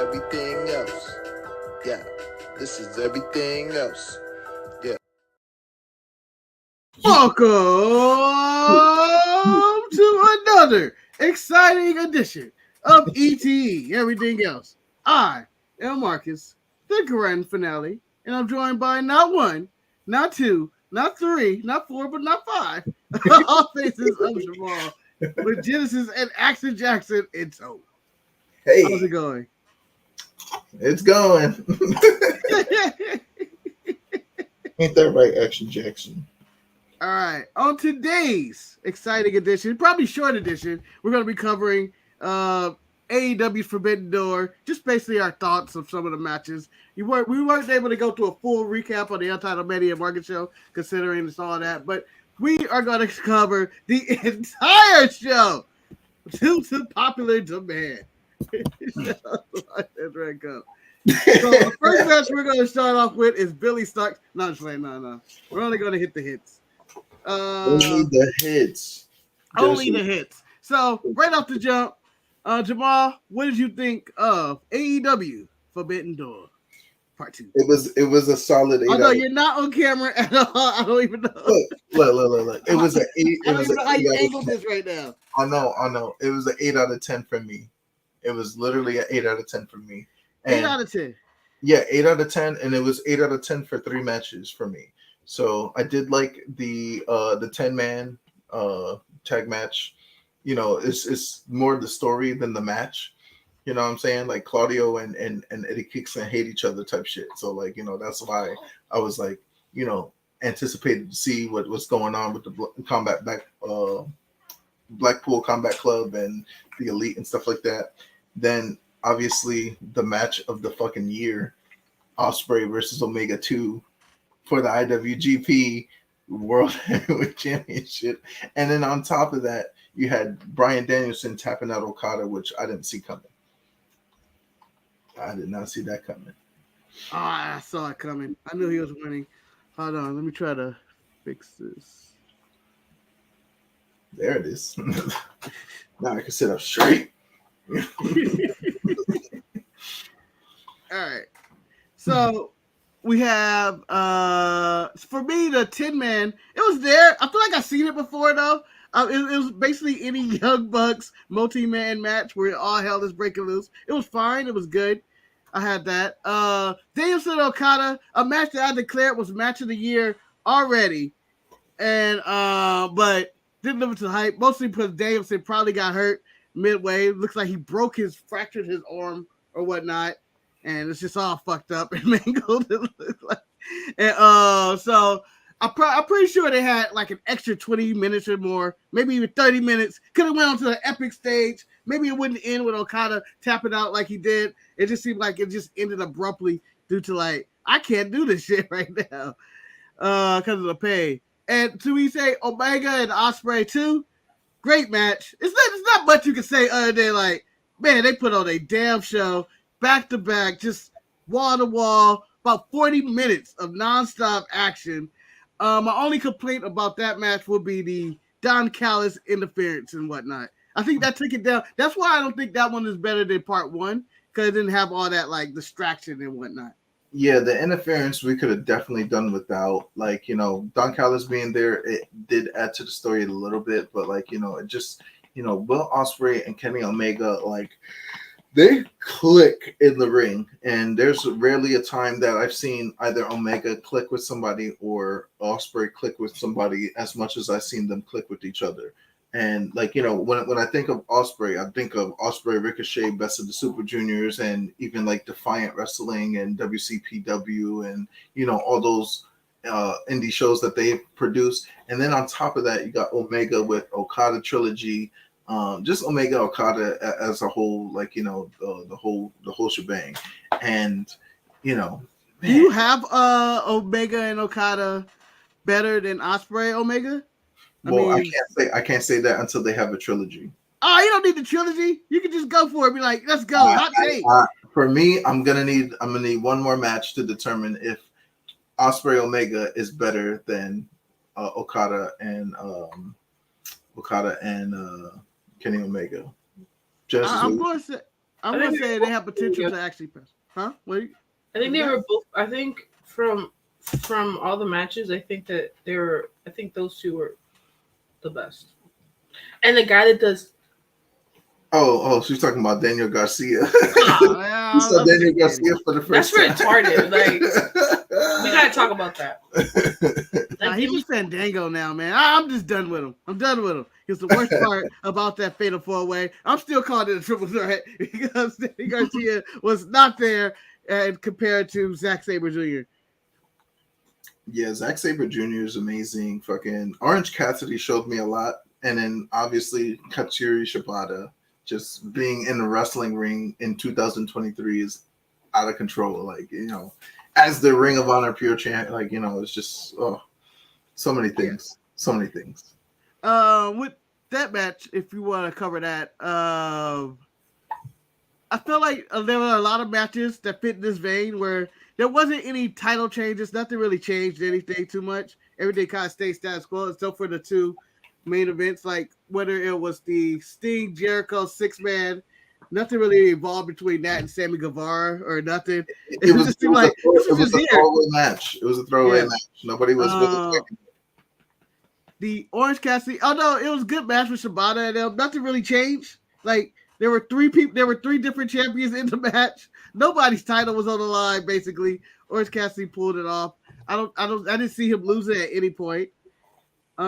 everything else. Yeah, this is everything else. Yeah. Welcome to another exciting edition of ETE Everything Else. I am Marcus, the grand finale, and I'm joined by not one, not two, not three, not four, but not five all faces of Jemal with Genesis and Action Jackson in tow. Hey, How's it going? it's going. Ain't that right, Action Jackson? All right. On today's exciting edition, probably short edition, we're going to be covering AEW Forbidden Door, just basically our thoughts of some of the matches. We weren't able to go through a full recap on the Untitled Media Market Show, considering it's all that, but we are going to cover the entire show due to popular demand. Let go. So the first match we're going to start off with is Billy Starks. No, I'm just like, no. We're only going to hit the hits. Only the hits. Only the hits. So right off the jump, Jemal, what did you think of AEW Forbidden Door Part 2? It was a solid 8. Although you're not on camera at all, I don't even know. Look. It was an 8. I don't even know how you angled this right now. I know. It was an 8 out of 10 for me. It was literally an 8 out of 10 for me. And 8 out of 10. Yeah, 8 out of 10, and it was 8 out of 10 for 3 matches for me. So I did like the 10-man tag match. You know, it's more the story than the match. You know what I'm saying? Like Claudio and Eddie Kingston hate each other type shit. So like, you know, that's why I was like, you know, anticipated to see what was going on with the Blackpool Combat Club and the Elite and stuff like that. Then obviously the match of the fucking year, Osprey versus Omega 2 for the IWGP World Heavyweight Championship. And then on top of that, you had Bryan Danielson tapping out Okada, which I didn't see coming. I did not see that coming. Oh, I saw it coming. I knew he was winning. Hold on, let me try to fix this. There it is. Now I can sit up straight. All right. So we have for me the 10-man. It was there. I feel like I've seen it before though. It was basically any Young Bucks multi-man match where all hell is breaking loose. It was fine. It was good. I had that. Danielson Okada, a match that I declared was match of the year already, and but didn't live up to the hype. Mostly because Danielson probably got hurt midway. Looks like he fractured his arm or whatnot. And it's just all fucked up and mangled. And so I'm pretty sure they had like an extra 20 minutes or more, maybe even 30 minutes. Could have went on to the epic stage. Maybe it wouldn't end with Okada tapping out like he did. It just seemed like it just ended abruptly due to like, I can't do this shit right now because of the pay. And to we say Omega and Osprey too, great match. It's not much you can say other than like, man, they put on a damn show. Back to back, just wall to wall, about 40 minutes of nonstop action. My only complaint about that match would be the Don Callis interference and whatnot. I think that took it down. That's why I don't think that one is better than part 1, because it didn't have all that like distraction and whatnot. Yeah, the interference we could have definitely done without. Like, you know, Don Callis being there, it did add to the story a little bit, but like, you know, it just, you know, Will Ospreay and Kenny Omega, like, they click in the ring, and there's rarely a time that I've seen either Omega click with somebody or Osprey click with somebody as much as I've seen them click with each other. And like, you know, when I think of Osprey, I think of Osprey, Ricochet, Best of the Super Juniors, and even like Defiant Wrestling and WCPW, and you know, all those indie shows that they've produced. And then on top of that, you got Omega with Okada Trilogy. Just Omega Okada as a whole, like, you know, the whole shebang. And you know, man. Do you have Omega and Okada better than Osprey Omega? I can't say that until they have a trilogy. Oh, you don't need the trilogy. You can just go for it. Be like, let's go. Hot take. For me, I'm gonna need one more match to determine if Osprey Omega is better than Okada and Kenny Omega. I'm going to say I'm gonna say they have potential to actually pass. Huh? Wait. I think they were both. I think from all the matches, I think that they were. I think those two were the best. And the guy that does. Oh, she's talking about Daniel Garcia. Yeah, You saw Daniel Garcia for the first time. That's retarded. Like, we gotta talk about that. Nah, he's just Fandango now, man. I'm just done with him. I'm done with him. Because the worst part about that Fatal 4-Way, I'm still calling it a triple threat because Daniel Garcia was not there and compared to Zack Sabre Jr. Yeah, Zack Sabre Jr. is amazing. Fucking Orange Cassidy showed me a lot. And then obviously Katsuyori Shibata. Just being in the wrestling ring in 2023 is out of control. Like, you know, as the Ring of Honor Pure Champ, like, you know, it's just so many things. So many things. With that match, if you want to cover that, I feel like there were a lot of matches that fit in this vein where there wasn't any title changes. Nothing really changed anything too much. Everything kind of stayed status quo, except for the two main events, like whether it was the Sting Jericho 6-man, nothing really evolved between that and Sammy Guevara or nothing. It was just like it was a throwaway match. It was a throwaway match. Nobody was really the Orange Cassidy. Oh no, it was a good match with Shibata and them. Nothing really changed. Like there were three different champions in the match. Nobody's title was on the line. Basically, Orange Cassidy pulled it off. I didn't see him losing at any point. There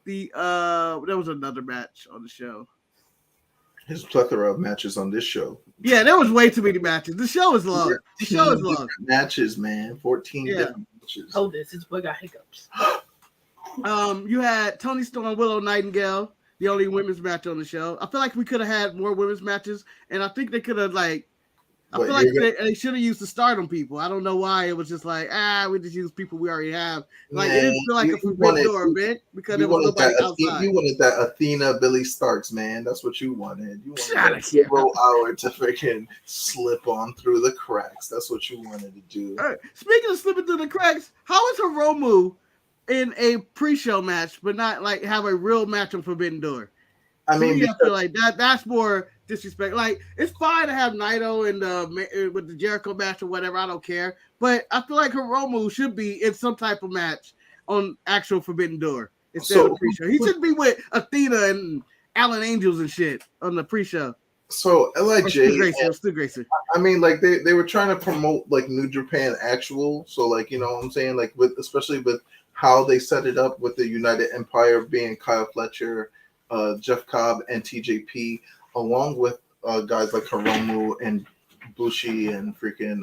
was another match on the show. His plethora of matches on this show. Yeah, there was way too many matches. The show is long. The show is long. Matches, man. 14 different matches. Oh, this boy got hiccups. You had Toni Storm, Willow Nightingale, the only women's match on the show. I feel like we could have had more women's matches, and I think they could have I feel like they should have used the Stardom people. I don't know why it was just like, we just use people we already have. Like, it didn't feel like a Forbidden Door event because there was nobody outside. You wanted that Athena Billy Starks, man. That's what you wanted. You wanted 0 hour to freaking slip on through the cracks. That's what you wanted to do. All right. Speaking of slipping through the cracks, how is Hiromu in a pre-show match, but not like have a real match on Forbidden Door? I mean, I feel like that's more disrespect. Like, it's fine to have Naito and with the Jericho match or whatever. I don't care. But I feel like Hiromu should be in some type of match on actual Forbidden Door instead of the pre-show. He should be with Athena and Alan Angels and shit on the pre-show. So LIJ, Stu Grayson. I mean, like they were trying to promote like New Japan actual. So like, you know what I'm saying? Like especially with how they set it up with the United Empire being Kyle Fletcher, Jeff Cobb, and TJP, along with guys like Hiromu and Bushi and freaking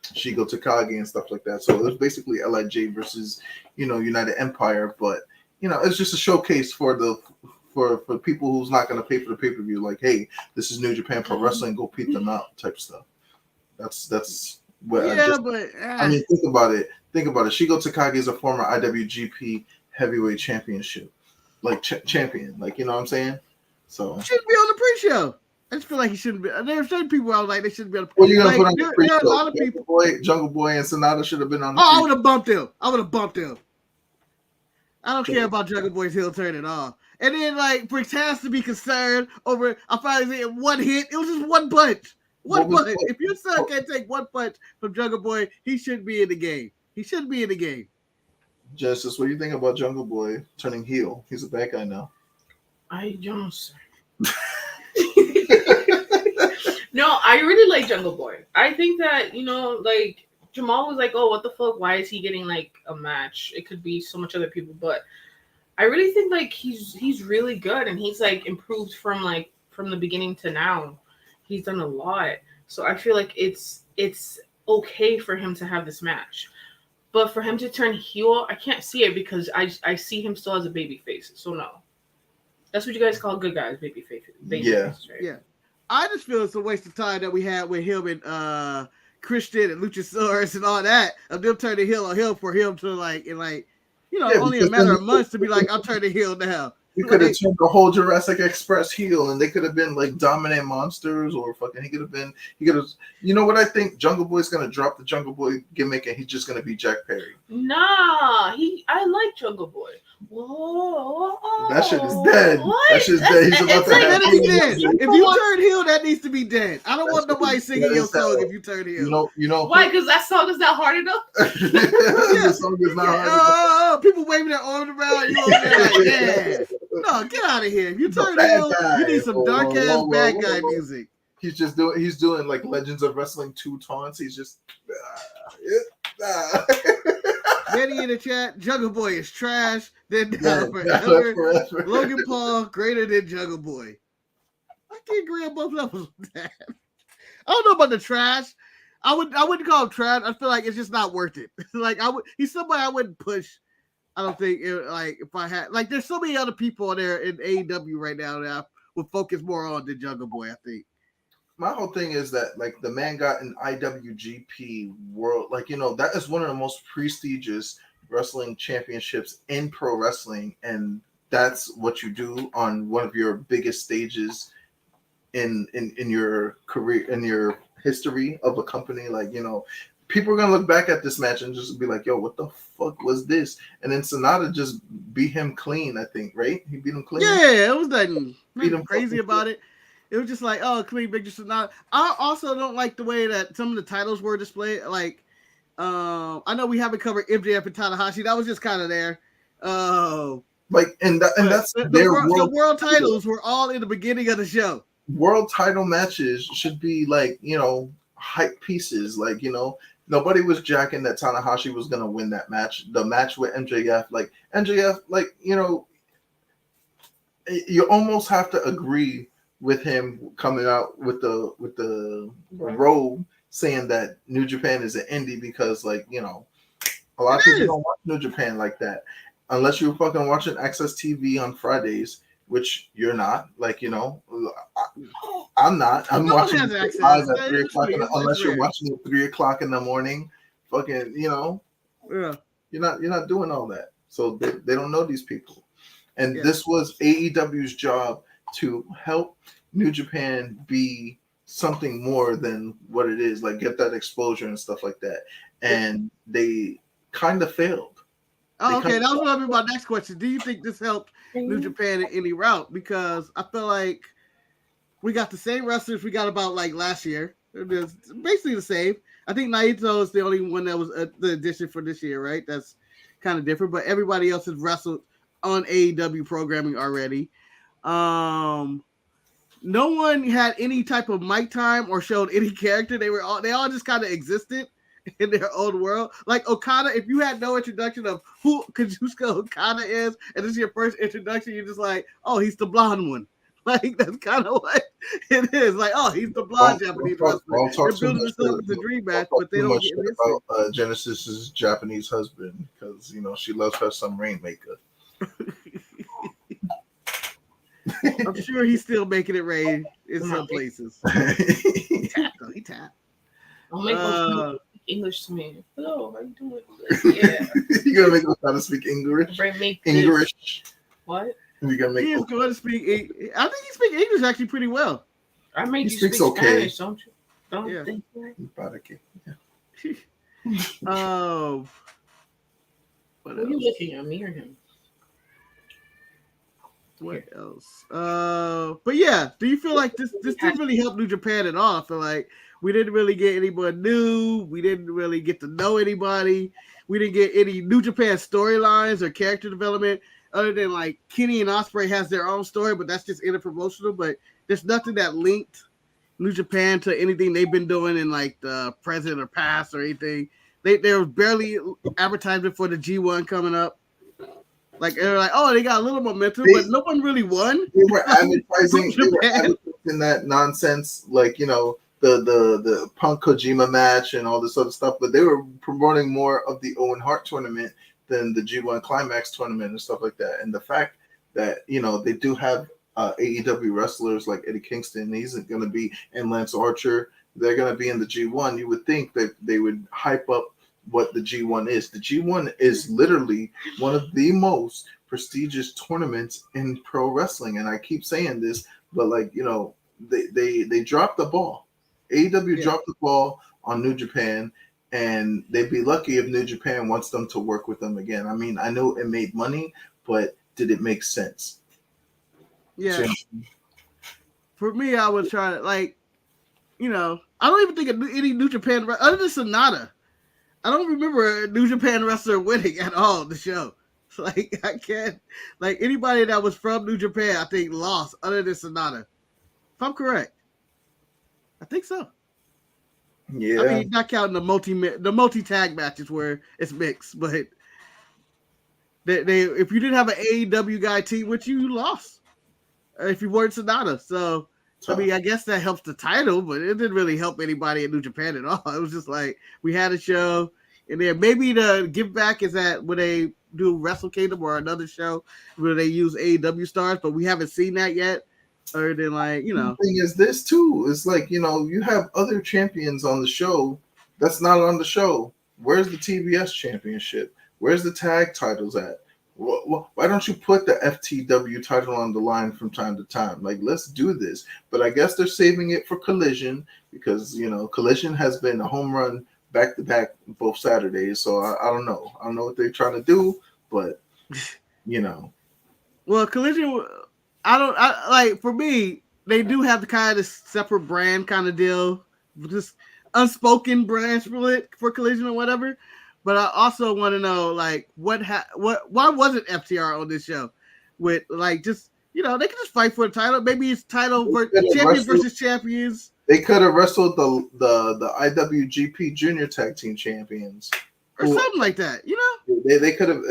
Shigo Takagi and stuff like that. So it was basically LIJ versus, you know, United Empire, but you know, it's just a showcase for people who's not going to pay for the pay-per-view. Like, hey, this is New Japan Pro Wrestling, go peep them out type stuff. That's what I mean, think about it. Shigo Takagi is a former IWGP Heavyweight Championship, like champion. Like, you know what I'm saying? So he shouldn't be on the pre-show. I just feel like he shouldn't be. There are certain people I was like they shouldn't be on the pre-show. What are you gonna put on the pre-show? There are a lot of people. Jungle Boy and Sonata should have been on the pre-show. I would have bumped them. I don't care about Jungle Boy's heel turn at all. And then like Briggs has to be concerned over. I finally said one hit. It was just one punch. One punch. If your son can't take one punch from Jungle Boy, he shouldn't be in the game. He shouldn't be in the game. Justice, what do you think about Jungle Boy turning heel? He's a bad guy now. I don't say. No, I really like Jungle Boy. I think that, you know, like Jemal was like, oh, what the fuck? Why is he getting like a match? It could be so much other people, but I really think like he's really good and he's like improved from the beginning to now. He's done a lot. So I feel like it's okay for him to have this match. But for him to turn heel, I can't see it because I see him still as a baby face. So no. That's what you guys call good guys, baby faces. Faces, right? Yeah. I just feel it's a waste of time that we had with him and Christian and Luchasaurus and all that of them turning heel on him for him to only a matter of months to be like, I'm turning heel now. You could have turned the whole Jurassic Express heel, and they could have been like dominant monsters, or fucking. He could have. You know what I think? Jungle Boy's gonna drop the Jungle Boy gimmick, and he's just gonna be Jack Perry. Nah, I like Jungle Boy. Whoa, that shit is dead. What? That shit's dead. He's about to have. If you turn heel, that needs to be dead. I don't want nobody singing your song if you turn heel. You know why? Because that song is not hard enough. The song is not hard enough. People waving their arms around. You over there like, yeah. No, get out of here. If you turn heel, you need some dark ass bad guy music. He's doing like Legends of Wrestling 2 taunts. He's just Benny in the chat, Jungle Boy is trash. Then forever. Logan Paul greater than Jungle Boy. I can't agree on both levels with that. I don't know about the trash. I wouldn't call him trash. I feel like it's just not worth it. Like he's somebody I wouldn't push. I don't think if I had there's so many other people there in AEW right now that I would focus more on than Jungle Boy. I think. My whole thing is that like the man got an IWGP World, that is one of the most prestigious wrestling championships in pro wrestling, and that's what you do on one of your biggest stages in your career, in your history of a company. People are gonna look back at this match and just be like, "Yo, what the fuck was this?" And then Sonata just beat him clean. I think, right? He beat him clean. Yeah, it was nothing crazy about it. It was just like, oh, clean Big Sonata. I also don't like the way that some of the titles were displayed. I know we haven't covered MJF and Tanahashi. That was just kind of there. That's the world titles were all in the beginning of the show. World title matches should be hype pieces. Nobody was jacking that Tanahashi was gonna win that match. The match with MJF, you almost have to agree with him coming out with the robe saying that New Japan is an indie, because a lot of people don't watch New Japan like that unless you're fucking watching Access TV on Fridays, which you're not. I'm not. I'm watching it live at 3 o'clock unless you're watching it 3 o'clock in the morning. Fucking, yeah. You're not doing all that. So they don't know these people. And this was AEW's job to help New Japan be something more than what it is, get that exposure and stuff like that. And they kind of failed. Oh, okay, that was going to be my next question. Do you think this helped New Japan in any route? Because I feel like we got the same wrestlers we got about last year. It's basically the same. I think Naito is the only one that was the addition for this year, right? That's kind of different. But everybody else has wrestled on AEW programming already. No one had any type of mic time or showed any character. They all just kind of existed in their own world. Like Okada, if you had no introduction of who Kazuchika Okada is, and this is your first introduction, you're just like, oh, he's the blonde one. That's kind of what it is. He's the blonde Japanese wrestler. They're building this up as a dream match, but they don't get this about Genesis's Japanese husband, because she loves her some rainmaker. I'm sure he's still making it rain in some places. He tapped. I'll make him speak English to me. Hello, how you doing? Yeah. You gotta make him try to speak English. English. What? You gotta make. He's going to speak. I think he speaks English actually pretty well. I made you speak Spanish, don't you? Don't think that. Yeah. What are you looking at, me or him? What else? But yeah, do you feel like this didn't really help New Japan at all? I feel like we didn't really get anyone new. We didn't really get to know anybody. We didn't get any New Japan storylines or character development, other than Kenny and Osprey has their own story, but that's just interpromotional. But there's nothing that linked New Japan to anything they've been doing in the present or past or anything. There was barely advertisement for the G1 coming up. They were oh, they got a little momentum, but no one really won. They were advertising that nonsense, the Punk Kojima match and all this other stuff, but they were promoting more of the Owen Hart tournament than the G1 Climax tournament and stuff like that. And the fact that, they do have AEW wrestlers like Eddie Kingston, he's going to be, and Lance Archer, they're going to be in the G1. You would think that they would hype up what the G1 is. The G1 is literally one of the most prestigious tournaments in pro wrestling. And I keep saying this, but like, you know, they dropped the ball. AEW dropped the ball on New Japan, and they'd be lucky if New Japan wants them to work with them again. I mean, I know it made money, but did it make sense? Yeah. So, for me, I was trying to, like, you know, I don't even think of any New Japan, other than Sonata, I don't remember a New Japan wrestler winning at all the show. Like, I can't, like, anybody that was from New Japan, I think, lost, other than Sonata. If I'm correct. I think so. yeah. I mean, not counting the multi tag matches where it's mixed, but they if you didn't have an AEW guy team with you, you lost. If you weren't Sonata. So, I mean, I guess that helps the title, but it didn't really help anybody in New Japan at all. It was just like, we had a show, and then maybe the give back is that when they do Wrestle Kingdom or another show where they use AEW stars, but we haven't seen that yet. Or then, like, you know. The thing is this, too. It's like, you know, you have other champions on the show that's not on the show. Where's the TBS championship? Where's the tag titles at? Why don't you put the FTW title on the line from time to time? Like, let's do this. But I guess they're saving it for Collision because, you know, Collision has been a home run back-to-back both Saturdays. So I don't know. I don't know what they're trying to do, but, you know. Well, Collision, for me, they do have the kind of separate brand kind of deal, just unspoken brand split for Collision or whatever. But I also want to know, like, why wasn't FTR on this show? With, like, just, you know, they could just fight for the title. Maybe it's title champions versus champions. They could have wrestled the IWGP Junior Tag Team Champions. Or something like that, you know? They could have,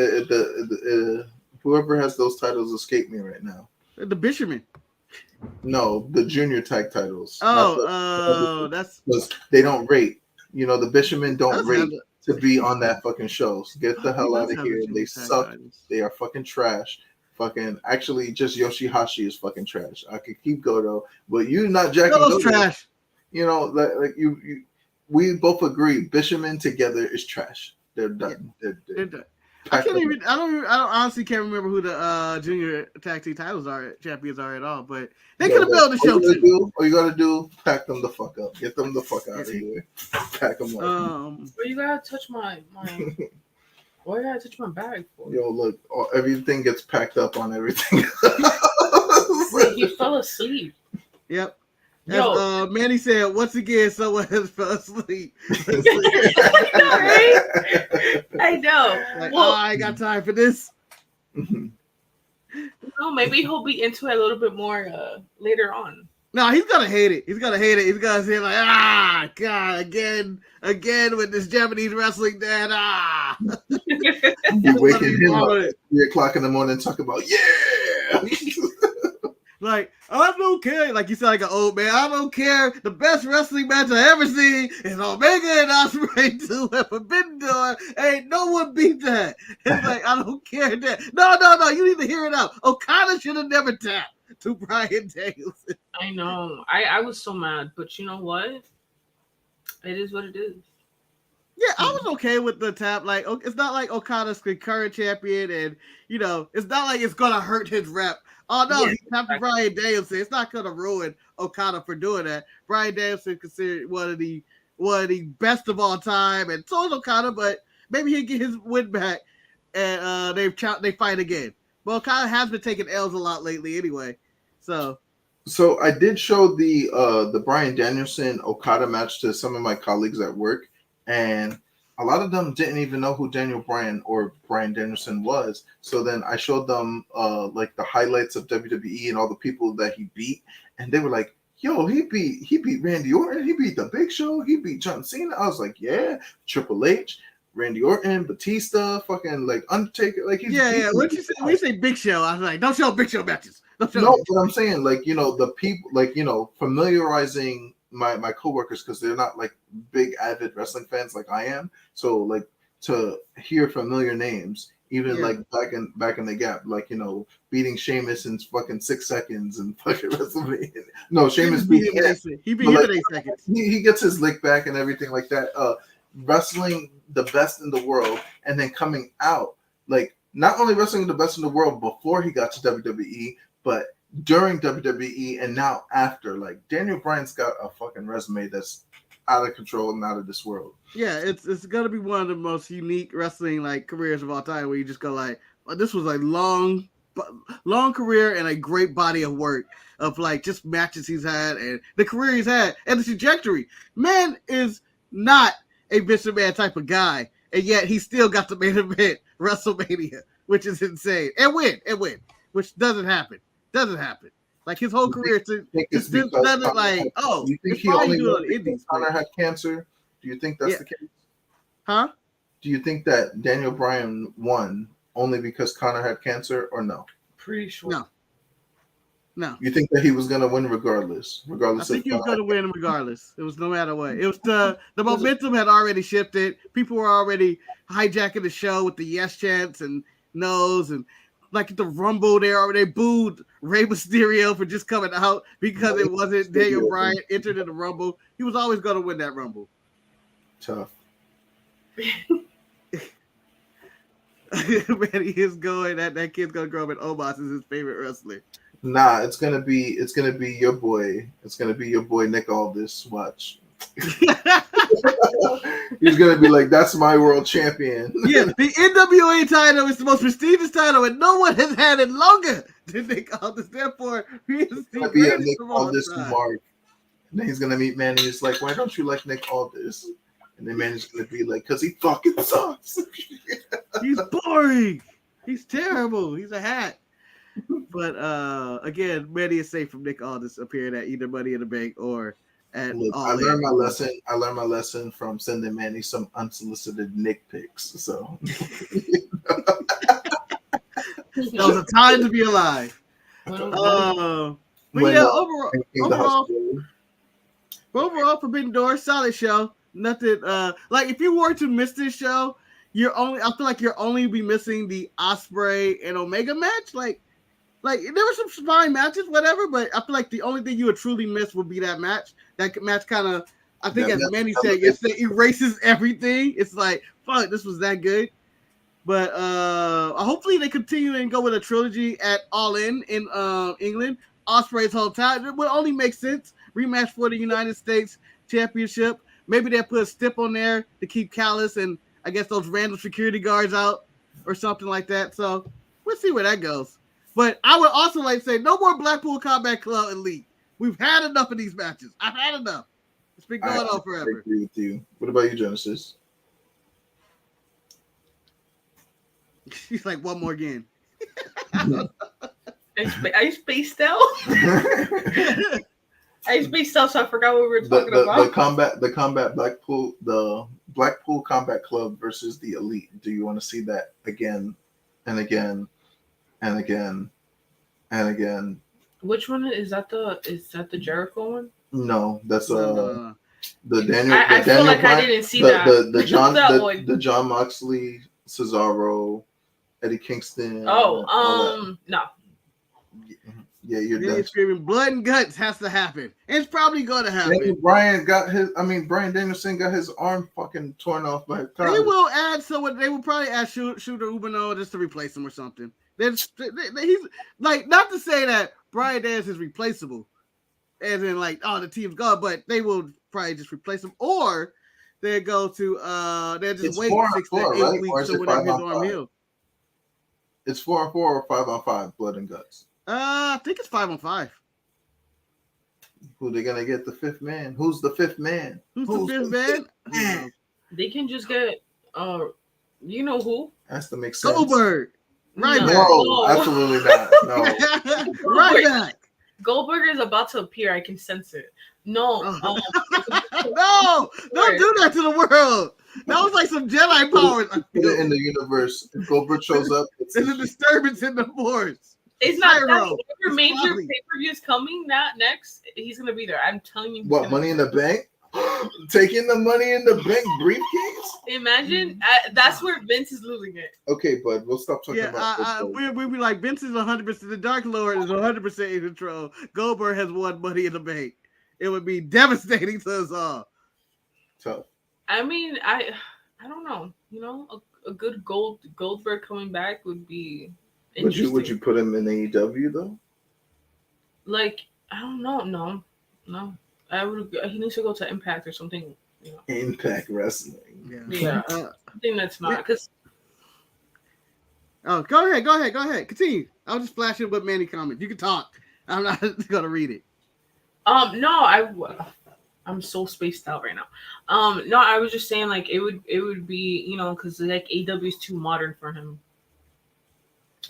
whoever has those titles escape me right now. The Bisherman. No, the Junior Tag titles. That's... Because they don't rate. You know, the Bishermen don't rate to be on that fucking show. So get the hell out of here. They suck. They are fucking trash. Fucking, actually, just Yoshihashi is fucking trash. I could keep Goto, but you not jacking Goto. Trash. You know, like you, we both agree. Bishermen together is trash. They're done. Yeah, they're done. I don't honestly can't remember who the junior tag team champions are at all, but they could have built the show too. All you gotta do, pack them the fuck up. Get them the fuck out of here. Pack them up. But you gotta touch my why you gotta touch my bag for? Yo, look, everything gets packed up on everything. Wait, he fell asleep. Yep. Yo. Manny said, once again, someone has fell asleep. Right? I know. Like, I ain't got time for this. No, maybe he'll be into it a little bit more later on. No, he's gonna hate it. He's gonna say like, God, again with this Japanese wrestling dad. You waking him up at 3:00 in the morning talking about Like, I don't care. Like you sound like an old man. I don't care. The best wrestling match I ever seen is Omega and Osprey 2 at Forbidden Door. Ain't no one beat that. It's like, I don't care that. No. You need to hear it out. Okada should have never tapped to Bryan Danielson. I know. I was so mad. But you know what? It is what it is. Yeah, I was okay with the tap. Like, it's not like Okada's the current champion, and, you know, it's not like it's going to hurt his rep. Oh, no, he tapped to Bryan Danielson. It's not going to ruin Okada for doing that. Bryan Danielson considered one of the best of all time, and so is Okada, but maybe he'll get his win back, and they fight again. But Okada has been taking L's a lot lately anyway. So I did show the Bryan Danielson Okada match to some of my colleagues at work, and a lot of them didn't even know who Daniel Bryan or Bryan Danielson was. So then I showed them like the highlights of WWE and all the people that he beat, and they were like, "Yo, he beat Randy Orton, he beat The Big Show, he beat John Cena." I was like, "Yeah, Triple H, Randy Orton, Batista, fucking like Undertaker, like he's What you say? When you say Big Show, I was like, don't show Big Show matches. But I'm saying, like, you know, the people, like, you know, familiarizing my coworkers, because they're not like big avid wrestling fans like I am. So like to hear familiar names, even like back in the gap, like, you know, beating Sheamus in fucking 6 seconds and fucking WrestleMania. No, Sheamus beat him. He beat him in 8 seconds. He gets his lick back and everything like that. Wrestling the best in the world, and then coming out like not only wrestling the best in the world before he got to WWE, but during WWE and now after. Like, Daniel Bryan's got a fucking resume that's out of control and out of this world. Yeah, it's gonna be one of the most unique wrestling like careers of all time, where you just go like, well, this was a long career and a great body of work of like just matches he's had and the career he's had and the trajectory. Man is not a Vince McMahon type of guy, and yet he still got the main event WrestleMania, which is insane, and win, which doesn't happen. Like his whole career just doesn't like. Oh, you think it's he probably only doing won it because Connor had cancer? Do you think that's the case? Huh? Do you think that Daniel Bryan won only because Connor had cancer, or no? Pretty sure. No. You think that he was gonna win regardless? I think he was going to win regardless. It was no matter what. It was the momentum had already shifted. People were already hijacking the show with the yes chants and no's, and like the Rumble, they booed Rey Mysterio for just coming out because it wasn't Daniel Bryan entered in the Rumble. He was always going to win that Rumble. Tough. Man, he is going. That kid's gonna grow up and Omos is his favorite wrestler. Nah, it's gonna be your boy. It's gonna be your boy Nick Aldis. Watch. He's gonna be like, that's my world champion. Yeah, the NWA title is the most prestigious title, and no one has had it longer than Nick Aldis. Therefore, he is the Be a greatest Nick of all Aldis time. mark. And then he's gonna meet Manny. He's like, why don't you like Nick Aldis? And then Manny's gonna be like, because he fucking sucks. He's boring. He's terrible. He's a hat. But again, Manny is safe from Nick Aldis appearing at either Money in the Bank or at Look, All I learned In. my lesson from sending Manny some unsolicited Nick pics. So That was a time to be alive. But yeah, overall, Forbidden Door, solid show. Nothing like if you were to miss this show, I feel like you're only be missing the Osprey and Omega match. Like there were some fine matches, whatever, but I feel like the only thing you would truly miss would be that match. That match kind of, I think, as Manny said, it erases everything. It's like, fuck, this was that good. But hopefully they continue and go with a trilogy at All In England. Osprey's hometown. It would only make sense. Rematch for the United States Championship. Maybe they'll put a stip on there to keep Callis and I guess those random security guards out or something like that. So we'll see where that goes. But I would also like to say no more Blackpool Combat Club Elite. We've had enough of these matches. I've had enough. It's been going on forever. I agree with you. What about you, Genesis? She's like, one more again. I spaced out. I spaced out, so I forgot what we were talking about. The Blackpool Combat Club versus the Elite. Do you want to see that again and again and again and again? Which one is that? Is that the Jericho one? No, that's the Daniel. I feel like I didn't see that. The John Moxley, Cesaro, Eddie Kingston. No. Yeah, you're dead. Screaming blood and guts has to happen. It's probably going to happen. Brian Danielson got his arm fucking torn off by Okada. They will add someone. They will probably add Shooter Umino just to replace him or something. He's like, not to say that Brian Danielson is replaceable, as in like, oh, the team's gone, but they will probably just replace him, or they go to they'll just wait 6 to 8 weeks or whatever his arm heals. It's 4-on-4 or 5-on-5, blood and guts. I think it's 5-on-5. Who they gonna get the fifth man? Who's the fifth man? Who's the fifth man? They can just get you know who? Has to make sense. Goldberg. Right back. No, absolutely not. No. Right back. Goldberg is about to appear. I can sense it. No. No, don't do that to the world. That was like some Jedi powers. Put it in the universe. If Goldberg shows up, there's a disturbance in the force. It's not that major pay-per-views coming. Next, he's gonna be there. I'm telling you. What, Money in the Bank? Taking the Money in the Bank briefcase? Imagine that's where Vince is losing it. Okay, bud, we'll stop talking about this. We'll be like, Vince is 100%. The Dark Lord is 100% in control. Goldberg has won Money in the Bank. It would be devastating to us all. Tough. I mean, I don't know. you know, a good Goldberg coming back would be Would interesting. you put him in AEW though? Like, I don't know. No. I would. He needs to go to Impact or something. You know. Impact Wrestling. Yeah. Something that's not because. Oh, go ahead. Continue. I'll just flash it with Manny comments. You can talk. I'm not gonna read it. No, I'm so spaced out right now. No, I was just saying like it would be, you know, because like AEW is too modern for him.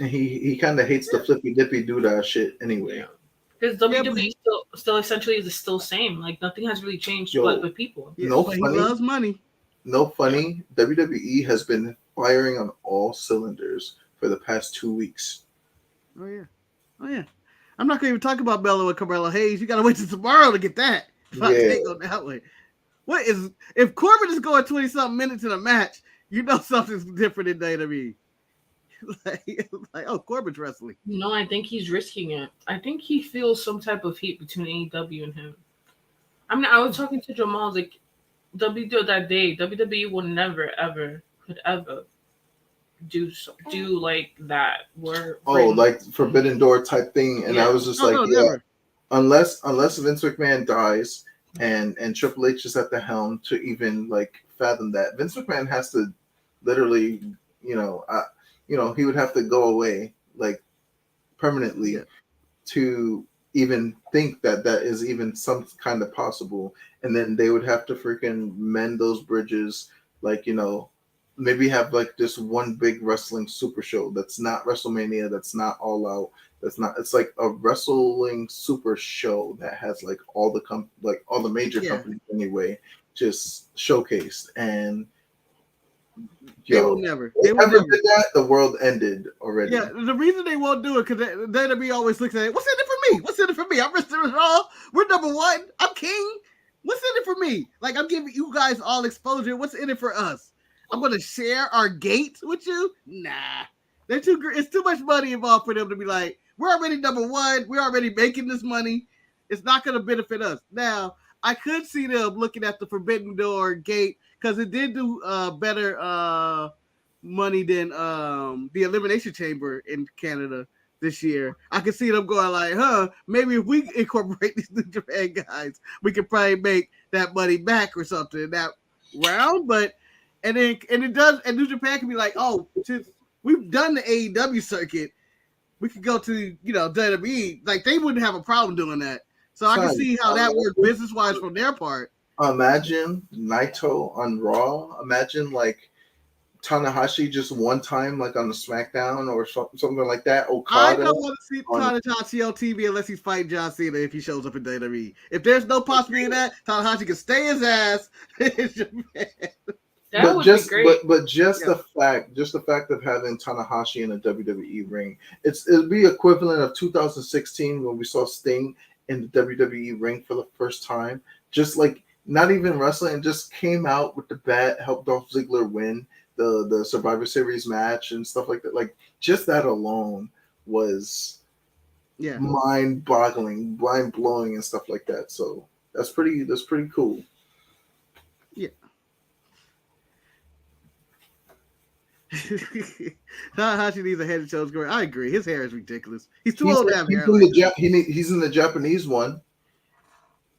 And he kind of hates the flippy dippy doodah shit anyway. Because WWE still essentially is still same. Like nothing has really changed, but the people. Yeah, no but funny. He loves money. No funny. WWE has been firing on all cylinders for the past 2 weeks. Oh yeah. I'm not gonna even talk about Bello and Carmelo Hayes. You gotta wait till tomorrow to get that. Take on that way. What is if Corbin is going 20-something minutes in a match? You know something's different in WWE. like, oh, Corbin's wrestling. No, I think he's risking it. I think he feels some type of heat between AEW and him. I mean, I was talking to Jemal like that day. WWE would never could ever do like that. Like Forbidden Door type thing, and I was just never. Unless Vince McMahon dies and Triple H is at the helm to even like fathom that, Vince McMahon has to literally, he would have to go away like permanently to even think that is even some kind of possible, and then they would have to freaking mend those bridges, like maybe have like this one big wrestling super show that's not WrestleMania, that's not All Out, it's like a wrestling super show that has like all the major companies anyway just showcased. And they will never. They never did that. The world ended already. Yeah, the reason they won't do it because WWE always looks at it. What's in it for me? What's in it for me? I'm Mr. Raw. We're number one. I'm king. What's in it for me? Like I'm giving you guys all exposure. What's in it for us? I'm gonna share our gates with you? Nah, they're too. It's too much money involved for them to be like, we're already number one. We're already making this money. It's not gonna benefit us. Now, I could see them looking at the Forbidden Door gate because it did do better money than the Elimination Chamber in Canada this year. I could see them going like, maybe if we incorporate these New Japan guys, we could probably make that money back or something in that round. But and New Japan can be like, oh, since we've done the AEW circuit, we could go to WWE. Like they wouldn't have a problem doing that. So I can see how that works business wise from their part. Imagine Naito on Raw. Imagine like Tanahashi just one time, like on the SmackDown or something like that. Okada. I don't want to see Tanahashi on TV unless he's fighting John Cena if he shows up in WWE. If there's no possibility of that, Tanahashi can stay his ass in Japan. That would be great. But just the fact of having Tanahashi in a WWE ring, it'd be equivalent of 2016 when we saw Sting in the WWE ring for the first time. Just like not even wrestling, just came out with the bat, helped Dolph Ziggler win the Survivor Series match and stuff like that. Like just that alone was mind-boggling, mind-blowing and stuff like that. So that's pretty cool. Yeah. Tanahashi needs a Head and Shoulders commercial. I agree. His hair is ridiculous. He's too old to have hair. He's in the Japanese one.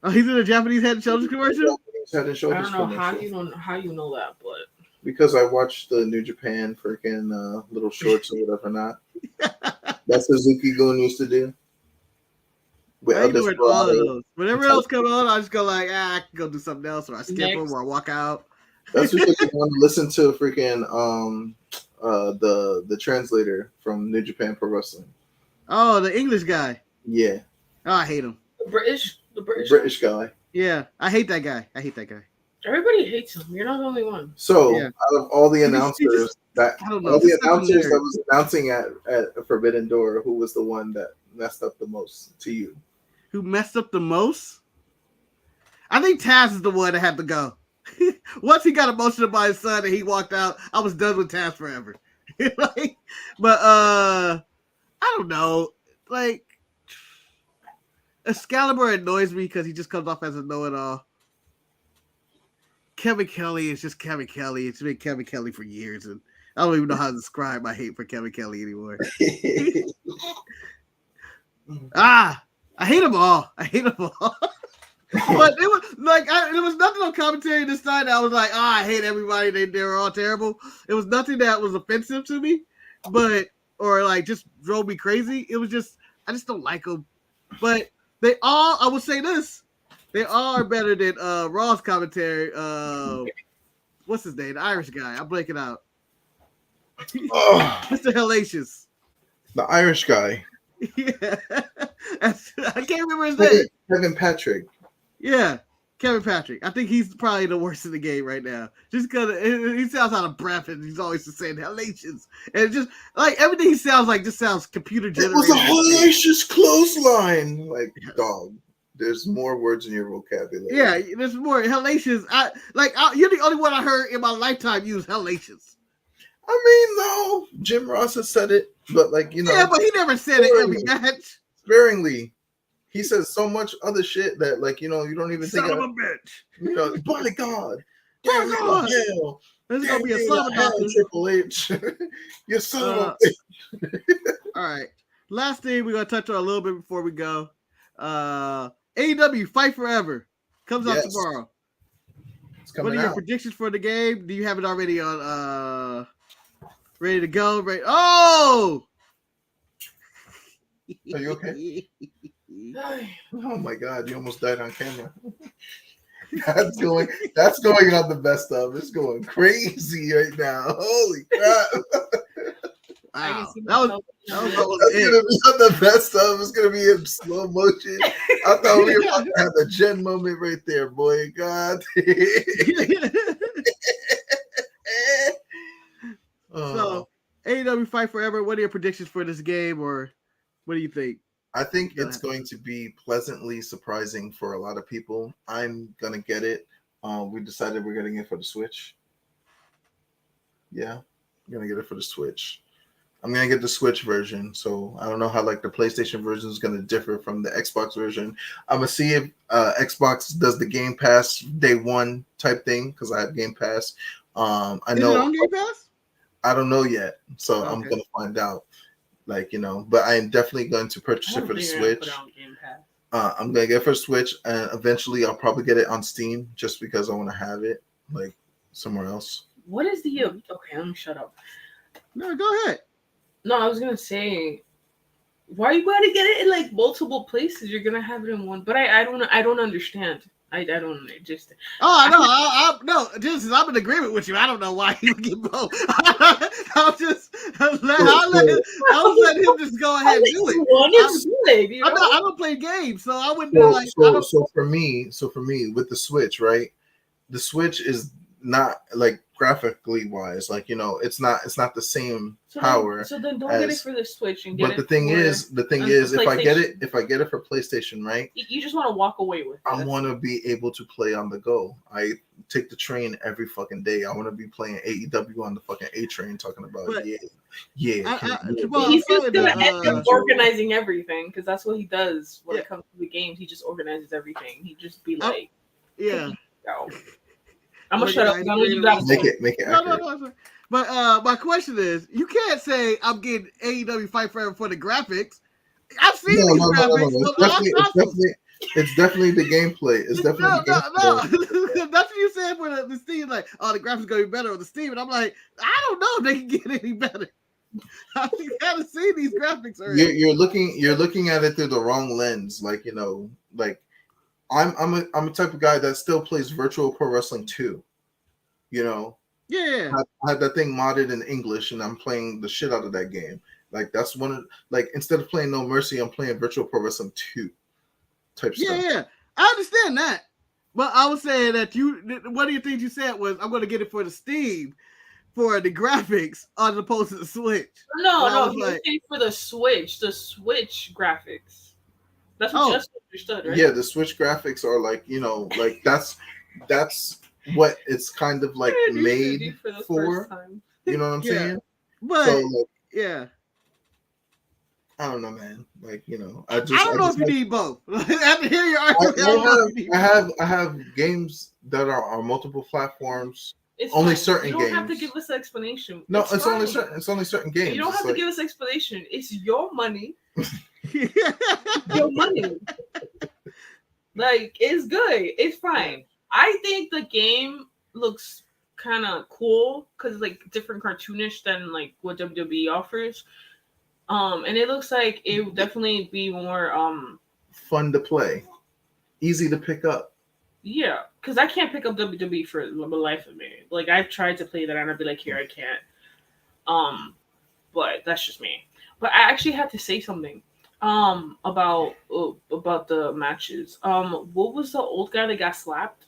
Oh, he's in the Japanese Head and Shoulders commercial? Head and Shoulders I don't know how you know that, but because I watched the New Japan freaking little shorts or whatever not. That's what Suzuki-gun used to do. All of those. Whenever else come on, I just go like, I can go do something else, or I skip them, or I walk out. That's because you want to listen to freaking the translator from New Japan Pro Wrestling. Oh, the English guy. Yeah. Oh, I hate him. The British guy. Yeah, I hate that guy. Everybody hates him. You're not the only one. So out of all the announcers that was announcing at Forbidden Door, who was the one that messed up the most to you? Who messed up the most? I think Taz is the one that had to go. Once he got emotional by his son and he walked out, I was done with Taz forever. But I don't know. Like Excalibur annoys me because he just comes off as a know-it-all. Kevin Kelly is just Kevin Kelly. It's been Kevin Kelly for years, and I don't even know how to describe my hate for Kevin Kelly anymore. I hate them all. But it was like there was nothing on commentary this time that I was like, I hate everybody. They were all terrible. It was nothing that was offensive to me, or like just drove me crazy. It was just I just don't like them. But they all, I would say this, they all are better than Raw's commentary. What's his name? The Irish guy. I'm blanking out. Mr. Hellacious. The Irish guy. Yeah. I can't remember his name. Kevin Patrick. Yeah. Kevin Patrick. I think he's probably the worst in the game right now. Just because he sounds out of breath and he's always just saying hellacious. And just like everything he sounds like just sounds computer generated. It was a hellacious clothesline. Like, dog, there's more words in your vocabulary. Yeah, there's more hellacious. You're the only one I heard in my lifetime use hellacious. I mean, no, Jim Ross has said it, but like, you know. Yeah, but he never said it every match. Sparingly. He says so much other shit that, like, you know, you don't even think Son of a bitch. You know, by God. By God. Hell. This is going to be a son of a Triple H. You son of a bitch. All right. Last thing we're going to touch on a little bit before we go. AEW Fight Forever comes out tomorrow. What are your predictions for the game? Do you have it already on ready to go? Oh! Are you okay? Oh my God, you almost died on camera. That's going on the best of. It's going crazy right now. Holy crap. Wow. That was gonna be on the best of. It's gonna be in slow motion. I thought we were about to have a Jen moment right there, boy. God. So AEW Fight Forever, what are your predictions for this game, or what do you think? I think it's going to be pleasantly surprising for a lot of people. I'm gonna get it. We decided we're getting it for the Switch. Yeah, I'm gonna get it for the Switch. I'm gonna get the Switch version. So I don't know how like the PlayStation version is gonna differ from the Xbox version. I'm gonna see if Xbox does the Game Pass day one type thing because I have Game Pass. I know. Is it on Game Pass? I don't know yet, so I'm gonna find out. Like, you know, but I am definitely going to purchase it for the Switch. I'm gonna get it for Switch, and eventually I'll probably get it on Steam just because I want to have it like somewhere else. What is the okay? Let me shut up. No, go ahead. No, I was gonna say, why are you going to get it in like multiple places? You're gonna have it in one, but I don't understand. I don't just. Oh no, just I'm in agreement with you. I don't know why you would get both. I'll let him just go ahead and do it. I don't play games, so I wouldn't do like. So for me, with the Switch, right? The Switch is not like graphically wise, like, you know, it's not the same power. So then don't get it for the Switch and get it. But the thing is, if I get it for PlayStation, right? You just want to walk away with it. I want to be able to play on the go. I take the train every fucking day. I want to be playing AEW on the fucking A train, talking about He's just gonna end up organizing everything because that's what he does when it comes to the games. He just organizes everything. He just be like, I'm gonna shut up. Make it. No. But my question is, you can't say I'm getting AEW Fight Forever for the graphics. I've seen these graphics. It's definitely the gameplay. It's definitely the gameplay. That's what you said for the Steam. Like, oh, the graphics gonna be better on the Steam, and I'm like, I don't know if they can get any better. I haven't seen these graphics already. You're looking at it through the wrong lens. Like, you know, like. I'm a type of guy that still plays Virtual Pro Wrestling 2. You know? Yeah. I have that thing modded in English and I'm playing the shit out of that game. Like that's one of instead of playing No Mercy, I'm playing Virtual Pro Wrestling 2 type stuff. Yeah. I understand that. But I was saying that one of your things you said was I'm gonna get it for the Steam for the graphics as opposed to the Switch. No, he was saying for the Switch graphics. That's what Justin understood, right? Yeah, the Switch graphics are like, you know, like that's what it's kind of like made for. You know what I'm saying? But so, I don't know, man. Like, you know, I don't know if you need both. After hearing your I argument, have games that are on multiple platforms. It's only fine. certain You don't games. have to give us an explanation. No, it's fine. only certain games. You don't have to give us an explanation. It's your money. Your money. Like, it's good. It's fine. I think the game looks kind of cool because it's like different cartoonish than like what WWE offers. And it looks like it would definitely be more fun to play, easy to pick up. Yeah, because I can't pick up WWE for the life of me. Like, I've tried to play that and I'd be like, here, I can't. But that's just me. But I actually had to say something about the matches. What was the old guy that got slapped?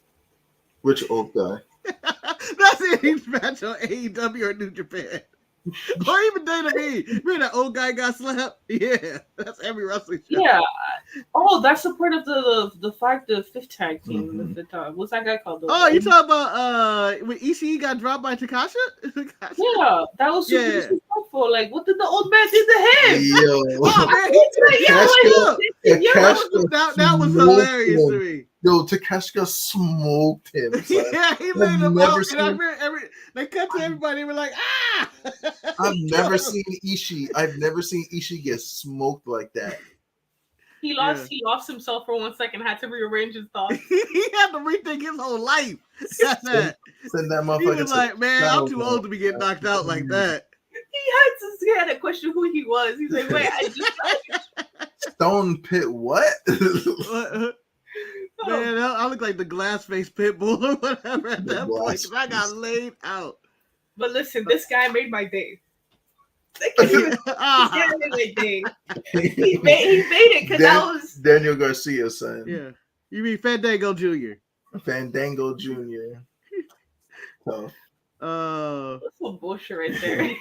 Which old guy? That's any match on AEW or New Japan. Or even WWE. Remember that old guy got slapped? Yeah, that's every wrestling show. Yeah. Oh, that's a part of the fifth tag team. Mm-hmm. What's that guy called? Oh, you talking about when Ishii got dropped by Takasha? Yeah, that was super disrespectful. Like, what did the old man do to him? Yo, that was hilarious to me. Yo, Takashka smoked him. Yeah, he laid him out. And they cut to everybody. They were like, ah! I've never seen Ishii get smoked like that. He lost himself for 1 second. Had to rearrange his thoughts. He had to rethink his whole life. Send that motherfucker. He was like, man, I'm too old to be getting knocked out like that. He had to question who he was. He's like, wait, I just Stone Pit what? Man, I look like the glass face pit bull or whatever at that point because I got laid out. But listen, this guy made my day. He made it because that was Daniel Garcia's son. Yeah, you mean Fandango Jr. Fandango Jr. Tough. That's some bullshit right there.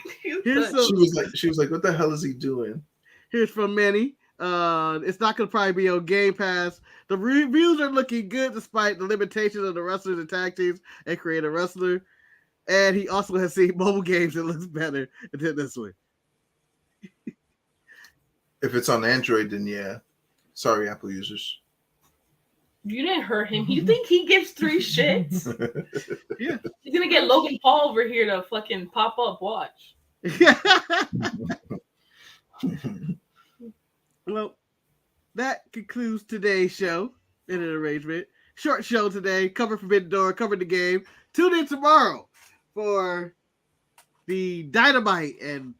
She was like, what the hell is he doing? Here's from Manny. It's not going to probably be on Game Pass. The reviews are looking good despite the limitations of the wrestlers and tag teams and create a wrestler. And he also has seen mobile games that looks better than this one. If it's on Android, then yeah. Sorry, Apple users. You didn't hurt him. You think he gives 3 shits? Yeah. He's going to get Logan Paul over here to fucking pop up. Watch. Well, that concludes today's show in an arrangement. Short show today. Cover Forbidden Door. Covered the game. Tune in tomorrow for the Dynamite and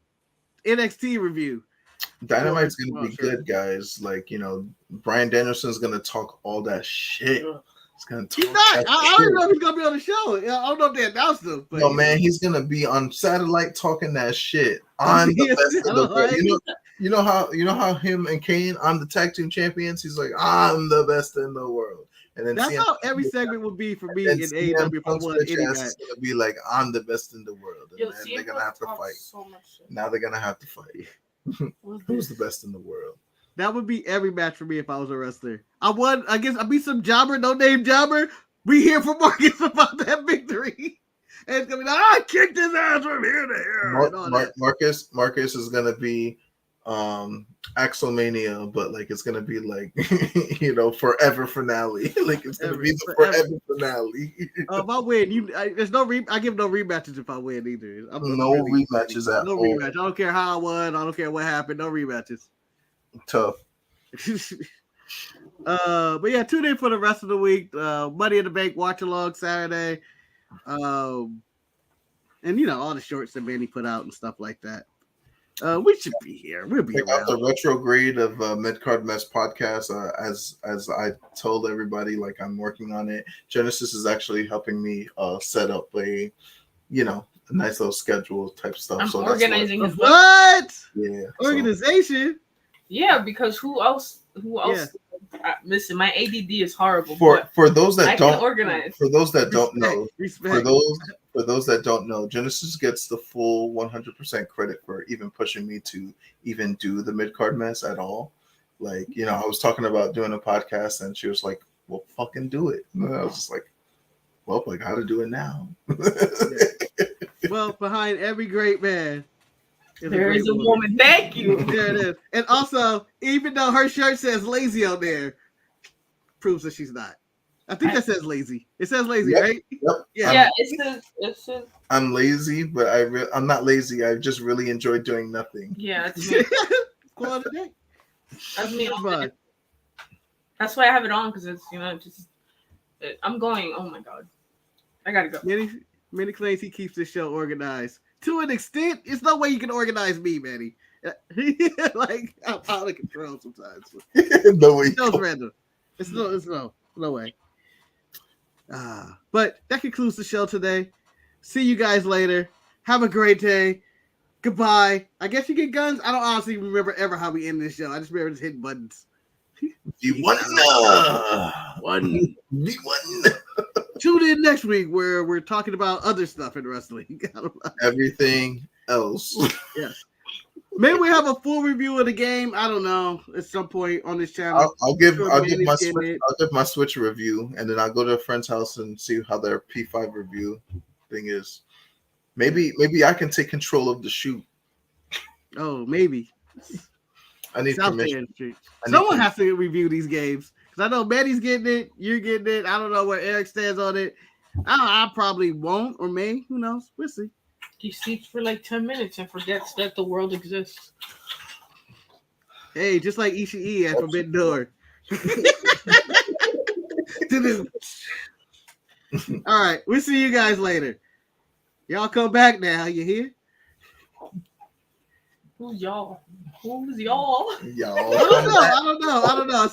NXT review. Dynamite's gonna be good, guys. Like, you know, Bryan Danielson's gonna talk all that shit. He's gonna talk. He's not. I don't know if he's gonna be on the show. I don't know if they announced him. But no, man, he's gonna be on satellite talking that shit. I'm the best in the world. You know how him and Kane, I'm the tag team champions. He's like, I'm the best in the world. And then that's how every segment would be for me in AEW if I won any match. It's gonna be like, I'm the best in the world, and then they're gonna have to fight. Now they're gonna have to fight. Who's the best in the world? That would be every match for me if I was a wrestler. I guess I'd be some jobber, no name jobber. We here for Marcus about that victory. And it's gonna be like, I kicked his ass from here to here. Marcus is gonna be Axelmania, but like it's gonna be like you know, forever finale. Like it's gonna be the forever finale. If I win, there's no I give no rematches if I win either. Rematches at all. Rematch. I don't care how I won. I don't care what happened. No rematches. Tough. But yeah, tune in for the rest of the week. Money in the Bank watch along Saturday. And you know, all the shorts that Manny put out and stuff like that. We should be here. We'll be around. Out the retrograde of Midcard Mess podcast. As I told everybody, like I'm working on it. Genesis is actually helping me set up a nice little schedule type stuff. I'm organizing his what? Yeah, organization. Yeah, because who else? Yeah. Listen, my ADD is horrible. For those that don't organize. For those that don't know, for those that don't know, Genesis gets the full 100% credit for even pushing me to even do the mid-card mess at all. Like, you know, I was talking about doing a podcast and she was like, well, fucking do it. And I was just like, well, how to do it now. Well, behind every great man, There is a woman. Thank you. There it is. And also, even though her shirt says lazy on there, proves that she's not. I think that says lazy. It says lazy, Yep. right? Yep. Yeah, it says. I'm lazy, but I'm not lazy. I just really enjoy doing nothing. Yeah, it's me. Quality day. That's me. Fun. That's why I have it on, because it's, I'm going. Oh my god, I gotta go. Manny claims he keeps this show organized. To an extent, it's no way you can organize me, Manny. Like, I'm out of control sometimes. No way. It's random. It's no way. But that concludes the show today. See you guys later. Have a great day. Goodbye. I guess you get guns. I don't honestly remember ever how we end this show. I just remember just hitting buttons. One. Tune in next week where we're talking about other stuff in wrestling. Everything else. Yes. Maybe we have a full review of the game. I don't know. At some point on this channel. I'll give my Switch review, and then I'll go to a friend's house and see how their P5 review thing is. Maybe I can take control of the shoot. Oh, maybe. I need permission. Someone has to review these games. Because I know Manny's getting it, you're getting it. I don't know where Eric stands on it. I probably won't or may. Who knows? We'll see. He sleeps for like 10 minutes and forgets that the world exists. Hey, just like Ishii at Forbidden Door. All right, we'll see you guys later. Y'all come back now. You hear? Who's y'all? Who's y'all? Y'all. I don't know.